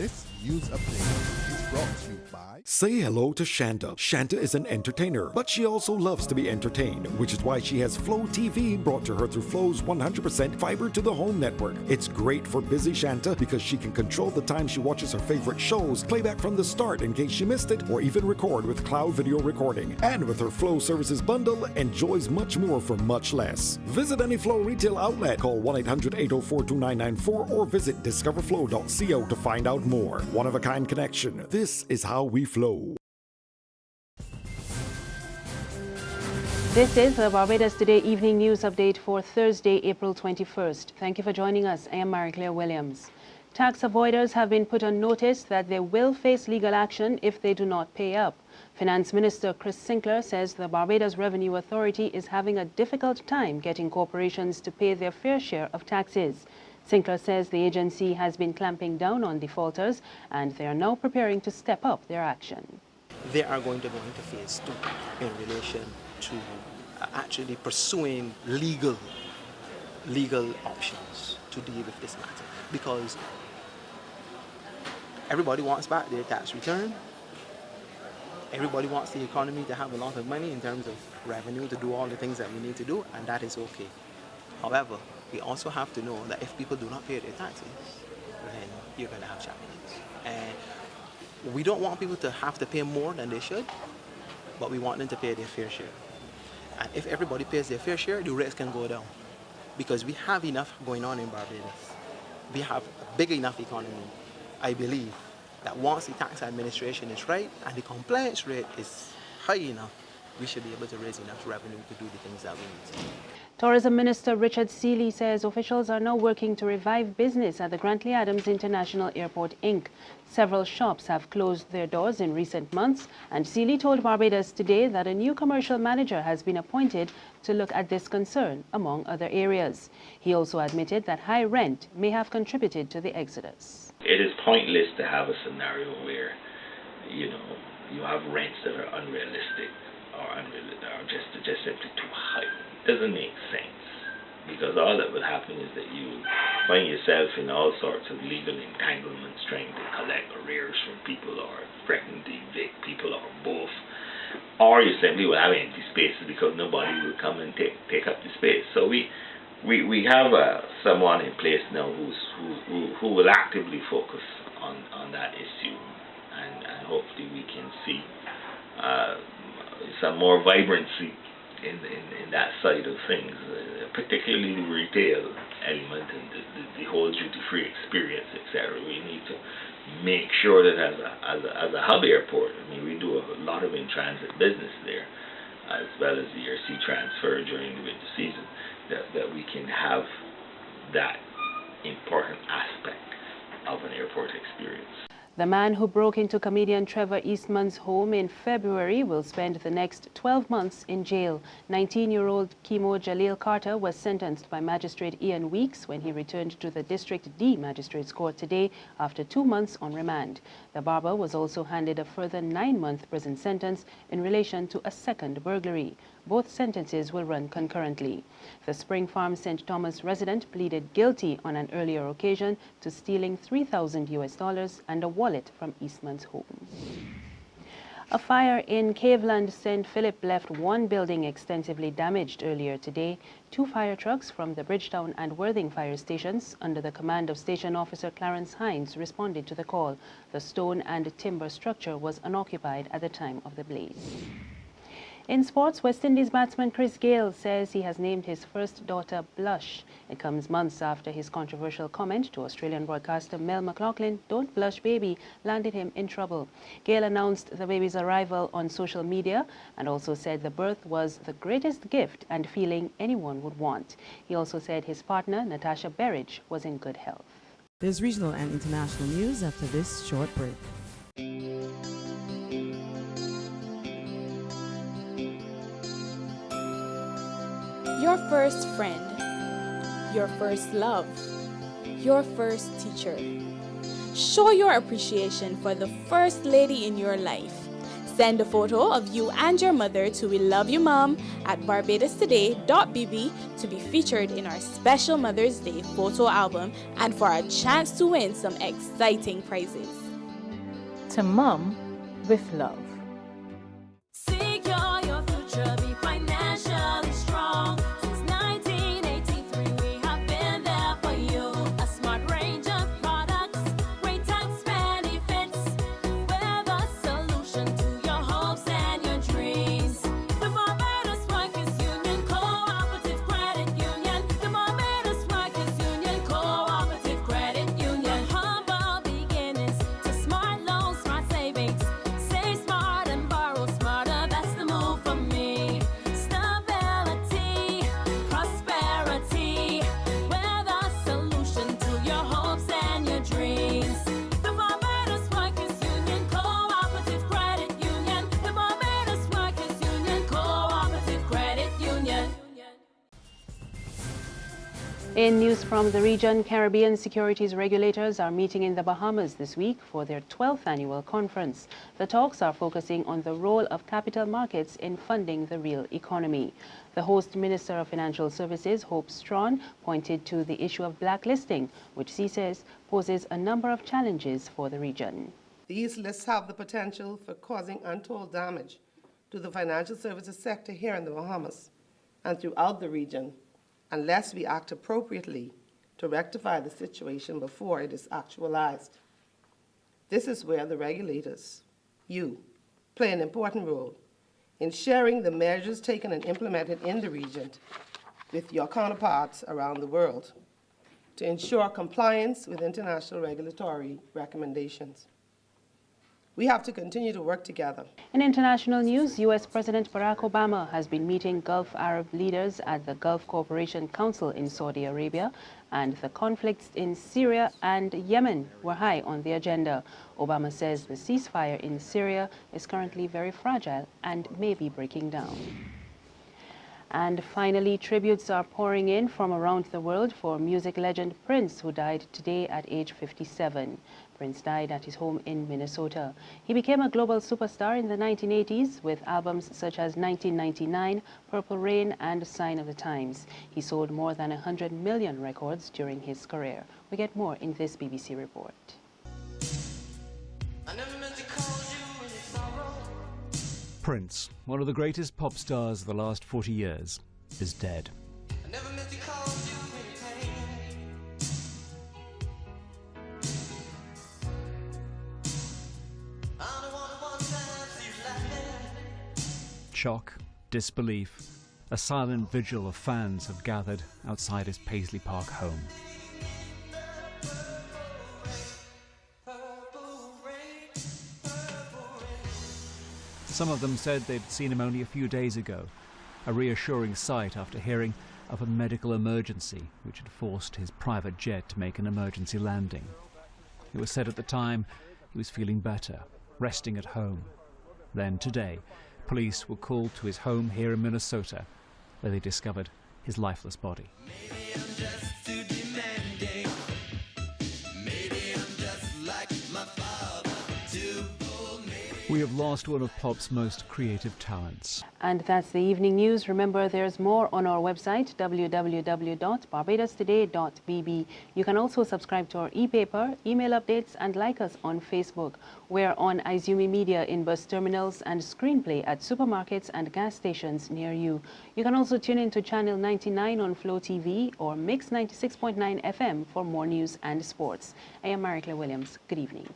This news update is brought to you by... Say hello to Shanta. Shanta is an entertainer, but she also loves to be entertained, which is why she has Flow TV brought to her through Flow's 100% fiber to the home network. It's great for busy Shanta because she can control the time she watches her favorite shows, play back from the start in case she missed it, or even record with cloud video recording. And with her Flow services bundle, enjoys much more for much less. Visit any Flow retail outlet, call 1-800-804-2994, or visit discoverflow.co to find out more. One-of-a-kind connection. This is how we flow. This is the Barbados Today Evening News Update for Thursday, April 21st. Thank you for joining us. I am Marie-Claire Williams. Tax avoiders have been put on notice that they will face legal action if they do not pay up. Finance Minister Chris Sinckler says the Barbados Revenue Authority is having a difficult time getting corporations to pay their fair share of taxes. Sinckler says the agency has been clamping down on defaulters and they are now preparing to step up their action. They are going to go into phase 2 in relation to actually pursuing legal options to deal with this matter, because everybody wants back their tax return. Everybody wants the economy to have a lot of money in terms of revenue to do all the things that we need to do, and that is okay. However, we also have to know that if people do not pay their taxes, then you're going to have challenges. And we don't want people to have to pay more than they should, but we want them to pay their fair share. And if everybody pays their fair share, the rates can go down, because we have enough going on in Barbados. We have a big enough economy. I believe that once the tax administration is right and the compliance rate is high enough, we should be able to raise enough revenue to do the things that we need to do. Tourism Minister Richard Seeley says officials are now working to revive business at the Grantley Adams International Airport, Inc. Several shops have closed their doors in recent months, and Seeley told Barbados Today that a new commercial manager has been appointed to look at this concern, among other areas. He also admitted that high rent may have contributed to the exodus. It is pointless to have a scenario where, you have rents that are unrealistic or just simply too high. Doesn't make sense, because all that will happen is that you find yourself in all sorts of legal entanglements trying to collect arrears from people, or threatening to evict people, or both, or you simply will have empty spaces because nobody will come and take up the space. So we have someone in place now who will actively focus on that issue, and hopefully we can see some more vibrancy in that side of things, particularly the retail element and the whole duty-free experience, etc. We need to make sure that as a hub airport, I mean, we do a lot of in-transit business there, as well as the sea transfer during the winter season, that we can have that important aspect of an airport experience. The man who broke into comedian Trevor Eastmond's home in February will spend the next 12 months in jail. 19-year-old Kimo Jalil Carter was sentenced by Magistrate Ian Weeks when he returned to the District D Magistrates Court today after 2 months on remand. The barber was also handed a further 9-month prison sentence in relation to a second burglary. Both sentences will run concurrently. The Spring Farm St. Thomas resident pleaded guilty on an earlier occasion to stealing $3,000 and a wallet from Eastman's home. A fire in Caveland, St. Philip left one building extensively damaged earlier today. 2 fire trucks from the Bridgetown and Worthing fire stations under the command of Station Officer Clarence Hines responded to the call. The stone and timber structure was unoccupied at the time of the blaze. In sports, West Indies batsman Chris Gayle says he has named his first daughter Blush. It comes months after his controversial comment to Australian broadcaster Mel McLaughlin, "Don't blush, baby," landed him in trouble. Gayle announced the baby's arrival on social media and also said the birth was the greatest gift and feeling anyone would want. He also said his partner, Natasha Berridge, was in good health. There's regional and international news after this short break. Your first friend, your first love, your first teacher. Show your appreciation for the first lady in your life. Send a photo of you and your mother to We Love You Mom at barbadostoday.bb to be featured in our special Mother's Day photo album and for a chance to win some exciting prizes. To Mum with love. Secure your future, be financially strong. Since 1983, we have been there for you. A smart range of products, great tax benefits. We're the solution to your hopes and your dreams. The Barbados Workers Union Cooperative Credit Union. The Barbados Workers Union Cooperative Credit Union. Humble beginnings to smart loans, smart savings. Save smart and borrow smarter. That's the move for me. Stability, prosperity. We're the solution to your hopes and your dreams. The Barbados Workers Union Cooperative Credit Union. The Barbados Workers Union Cooperative Credit Union. In news from the region, Caribbean securities regulators are meeting in the Bahamas this week for their 12th annual conference. The talks are focusing on the role of capital markets in funding the real economy. The host Minister of Financial Services, Hope Strawn, pointed to the issue of blacklisting, which she says poses a number of challenges for the region. These lists have the potential for causing untold damage to the financial services sector here in the Bahamas and throughout the region, unless we act appropriately to rectify the situation before it is actualized. This is where the regulators, you, play an important role in sharing the measures taken and implemented in the region with your counterparts around the world to ensure compliance with international regulatory recommendations. We have to continue to work together. In international news, U.S. President Barack Obama has been meeting Gulf Arab leaders at the Gulf Cooperation Council in Saudi Arabia, and the conflicts in Syria and Yemen were high on the agenda. Obama says the ceasefire in Syria is currently very fragile and may be breaking down. And finally, tributes are pouring in from around the world for music legend Prince, who died today at age 57. Prince died at his home in Minnesota. He became a global superstar in the 1980s with albums such as 1999, Purple Rain, and Sign of the Times. He sold more than 100 million records during his career. We get more in this BBC report. Prince, one of the greatest pop stars of the last 40 years, is dead. Shock, disbelief, a silent vigil of fans have gathered outside his Paisley Park home. Some of them said they'd seen him only a few days ago, a reassuring sight after hearing of a medical emergency which had forced his private jet to make an emergency landing. It was said at the time he was feeling better, resting at home. Then today, police were called to his home here in Minnesota, where they discovered his lifeless body. Maybe I'm just too demanding. Maybe I'm just like my father, too bold, maybe. We have lost one of pop's most creative talents. And that's the evening news. Remember, there's more on our website, www.barbadostoday.bb. You can also subscribe to our e-paper, email updates, and like us on Facebook. We're on Izumi Media in bus terminals and Screenplay at supermarkets and gas stations near you. You can also tune in to Channel 99 on Flow TV or Mix 96.9 FM for more news and sports. I am Maricla Williams. Good evening.